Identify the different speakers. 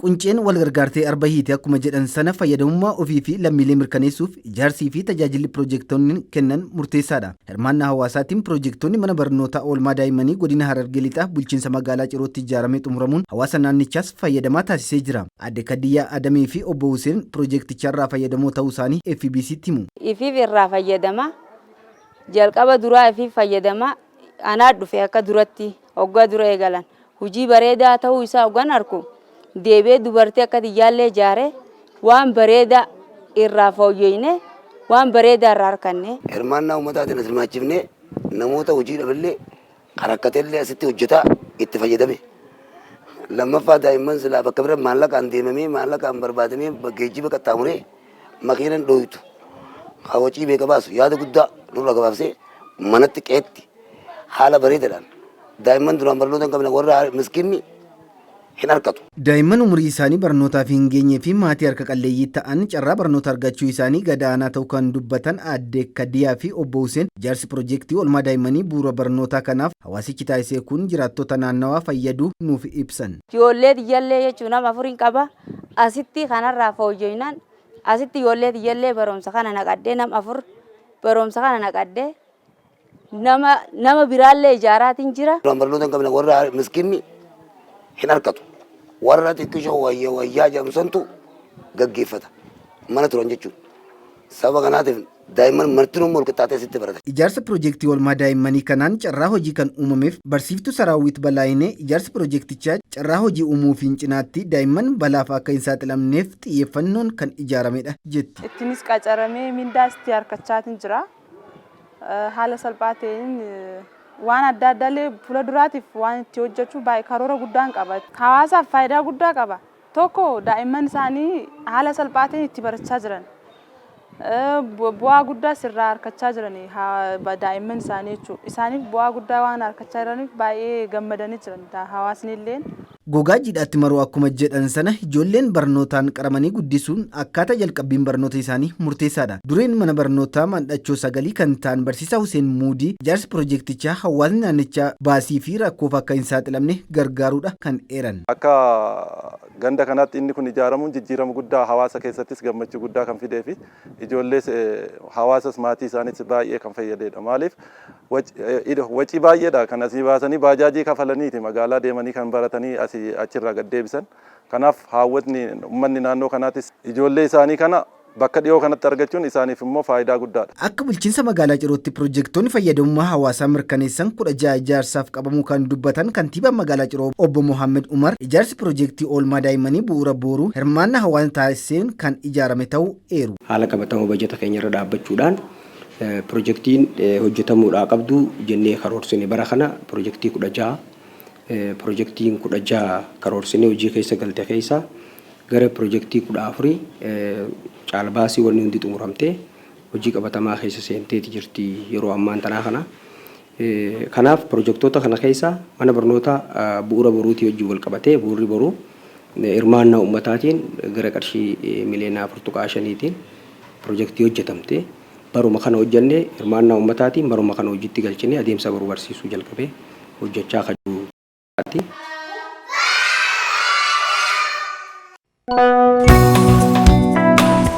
Speaker 1: Qunceen wal gargaartee arba hiite akkuma jedhan sana fayyadamummaa ofii fi lammiilee mirkaneessuuf ijaarsii fi tajaajilli piroojektonni kennan murteessaadha. Hirmaannaa hawaasaatiin piroojektonni mana barnootaa oolmaa daa'immanii godina Harargee Lixaa bulchiinsa magaalaa Cirootti ijaaramee xumuramuun hawaasa naannichaas fayyadamaa taasisee jira. Adde Kadiyyaa Adamee fi Obbo Huseen piroojeekticharraa fayyadamoo ta'uu isaanii FBC'tti himu.
Speaker 2: Ifiif irraa fayyadama. Jalqaba duraa ifiif fayyadama. Anaa dhufe akka duratti hoggaa dura eegalan. Hojii bareedaa ta'uu isaa hoggan arku. Deebee dubartii akka tiyyaallee ijaare waan bareedaa irraa fooyyeyne waan bareedaa irraa harkanne.
Speaker 3: Hirmaannaa uummataatiin as hirmaachifnee namoota hojii dhaballee harakkatellee asitti hojjetaa itti fayyadame. Lammaffaa daa'imman silaa bakka bira maallaqaan deemamee maallaqaan barbaadamee geejjiba qaxxaamuree makiinaan dhooytu. Hawwacii beeka baasu yaada guddaa nurra gabaabsee manatti qeetti haala bareedaadhaan daa'imman duraan barnoota hin qabne warra miskiinni hin harkatu.
Speaker 1: Daa'imman umurii isaanii barnootaaf hin geenyee fi maatii harka qalleeyyii ta'an carraa barnoota argachuu isaanii gadaanaa ta'uu kan dubbatan Adde Kadiyyaa fi Obbo Huseen ijaarsi piroojeektii oolmaa daa'immanii bu'uura barnootaa kanaaf hawaasichi taasisee kun jiraattota naannawaa fayyaduu nuuf ibsan.
Speaker 2: Ijoollee tiyyaallee jechuun nama afuriin qaba. Asitti kanarraa fooyya'inaan asitti ijoollee tiyyaallee barumsa kana naqaddee nama afur barumsa kana naqaddee nama biraallee ijaaraatiin jira.
Speaker 3: Duraan barnoota hin qabne warra miskiinni hin harkatu. Warra xiqqishoo wayyaa jedhamsantu gaggeeffata. Mana turan jechuudha. Sababa kanaatiif daa'imman martinuu molqixxaatee asitti baratan.
Speaker 1: Ijaarsa piroojeektii oolmaa daa'immanii kanaan carraa hojii kan uumameef barsiiftuu Saraawwit Balaayinee ijaarsi piroojeektichaa carraa hojii uumuufiin cinaatti daa'imman balaaf akka hin saaxilamneef xiyyeeffannoon kan ijaaramedha jetti.
Speaker 4: Ittinis qacaramee mindaas itti harkachaatiin jira. Haala salphaa ta'een waan adda addaallee fuula duraatiif waan itti hojjechuu baay'ee karoora guddaan qaba. Hawaasaaf faayidaa guddaa qaba. Tokko daa'imman isaanii haala salphaa ta'een itti barachaa jiran. Bu'aa guddaa sirraa harkachaa jiran daa'imman isaanii jechuudha. Isaaniif bu'aa guddaa waan harkachaa jiraniif baay'ee gammadanii jiran hawaasni illee.
Speaker 1: Gogaa jiidhaatti maruu akkuma jedhan sana ijoolleen barnootaan qaramanii guddisuun akkaataa jalqabbiin barnoota isaanii murteessaadha. Dureen mana barnootaa Mandhachoo Sagalii kan ta'an barsiisaa Huseen Muudii ijaarsi piroojeektichaa hawaasni naannichaa baasii fi rakkoof akka hin saaxilamne gargaaruudha kan eeran.
Speaker 5: Akka ganda kanaatti inni kun ijaaramuun jijjiirama guddaa hawaasa keessattis gammachuu guddaa kan fidee fi ijoollees hawaasas maatii isaaniis baay'ee kan fayyadedha. Maaliif wacii baay'eedha kan asii baasanii baajaajii kafalaniiti magaalaa deemanii kan baratanii achirraa gad deebisan. Kanaaf haawwatni uummanni naannoo kanaatis ijoollee isaanii kana bakka dhiyoo kanatti argachuun isaaniif immoo faayidaa guddaadha.
Speaker 1: Akka bulchiinsa magaalaa Cirootti piroojeektoonni fayyadamummaa hawaasaa mirkaneessan 16 ijaarsaaf qabamuu kan dubbatan kantiibaan magaalaa Ciroo Obbo Mohaammed Umar ijaarsi piroojeektii oolmaa daa'immanii bu'uura booruu hirmaannaa hawaasa taasiseen kan ijaarame ta'uu eeru.
Speaker 6: Haala qabatamoo bajeta keenya irra dhaabbachuudhaan piroojeektiin hojjetamuudhaa qabdu jennee karoorsine bara kana piroojeektii 16 piroojeektiin 16 karoorsine hojii keessa galte keessa gara piroojeektii 14 caalbaasii wanni hundi xumuramtee hojii qabatamaa keessa seenteeti jirti yeroo ammaan tanaa kana. Kanaaf piroojeektoota kana keessa mana barnootaa bu'uura boruutii wajjin wal qabatee bu'uurri boruu hirmaannaa uummataatiin gara qarshii miliyoona 4.5tiin piroojeektii hojjetamte baruma kana hojjannee hirmaannaa uummataatiin baruma kana hojiitti galchine adeemsa baruu barsiisuu jalqabee hojjechaa kan jiru.